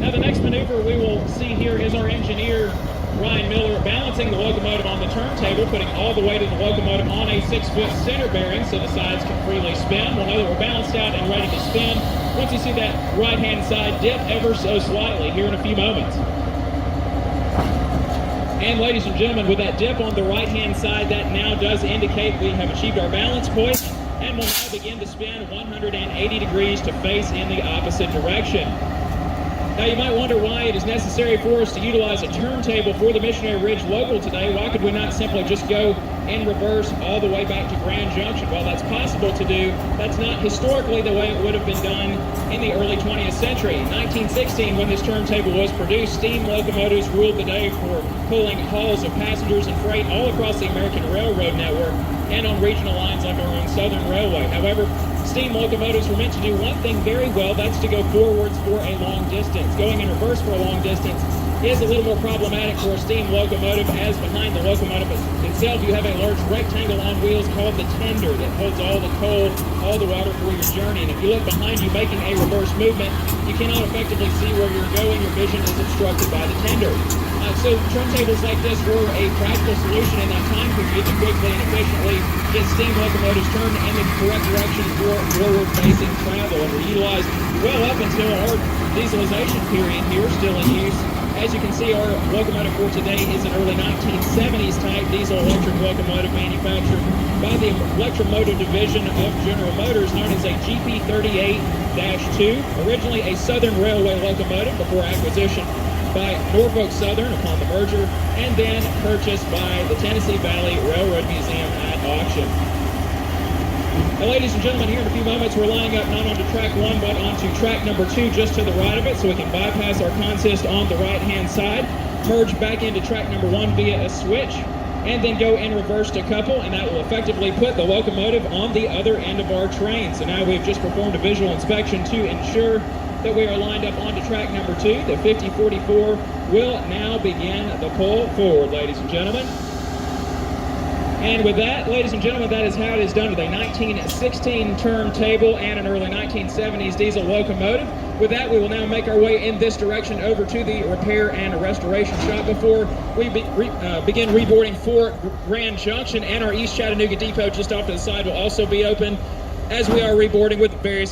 Now the next maneuver we will see here is our engineer, Ryan Miller, balancing the locomotive on the turntable, putting all the weight of the locomotive on a 6-foot center bearing so the sides can freely spin. We'll know that we're balanced out and ready to spin once you see that right-hand side dip ever so slightly here in a few moments. And ladies and gentlemen, with that dip on the right-hand side, that now does indicate we have achieved our balance point, and we'll now begin to spin 180 degrees to face in the opposite direction. Now you might wonder why it is necessary for us to utilize a turntable for the Missionary Ridge Local today. Why could we not simply just go in reverse all the way back to Grand Junction? Well, that's possible to do. That's not historically the way it would have been done in the early 20th century. In 1916, when this turntable was produced, steam locomotives ruled the day for pulling hauls of passengers and freight all across the American Railroad network and on regional lines like our own Southern Railway. However, steam locomotives were meant to do one thing very well, that's to go forwards for a long distance. Going in reverse for a long distance is a little more problematic for a steam locomotive, as behind the locomotive itself you have a large rectangle on wheels called the tender that holds all the coal, all the water for your journey. And if you look behind you making a reverse movement, you cannot effectively see where you're going. Your vision is obstructed by the tender. So turntables like this were a practical solution in that time period to quickly and efficiently get steam locomotives turned in the correct direction for forward-facing travel, and were utilized well up until our dieselization period here, still in use. As you can see, our locomotive for today is an early 1970s type diesel-electric locomotive manufactured by the Electromotive Division of General Motors, known as a GP38-2, originally a Southern Railway locomotive before acquisition by Norfolk Southern upon the merger, and then purchased by the Tennessee Valley Railroad Museum at auction. Now, ladies and gentlemen, here in a few moments we're lining up not onto track 1 but onto track number 2 just to the right of it, so we can bypass our consist on the right-hand side, merge back into track number 1 via a switch, and then go in reverse to couple, and that will effectively put the locomotive on the other end of our train. So now we've just performed a visual inspection to ensure that we are lined up onto track number 2. The 5044 will now begin the pull forward, ladies and gentlemen. And with that, ladies and gentlemen, that is how it is done with a 1916 turntable and an early 1970s diesel locomotive. With that, we will now make our way in this direction over to the repair and restoration shop before we begin reboarding for Grand Junction, and our East Chattanooga depot just off to the side will also be open as we are reboarding with various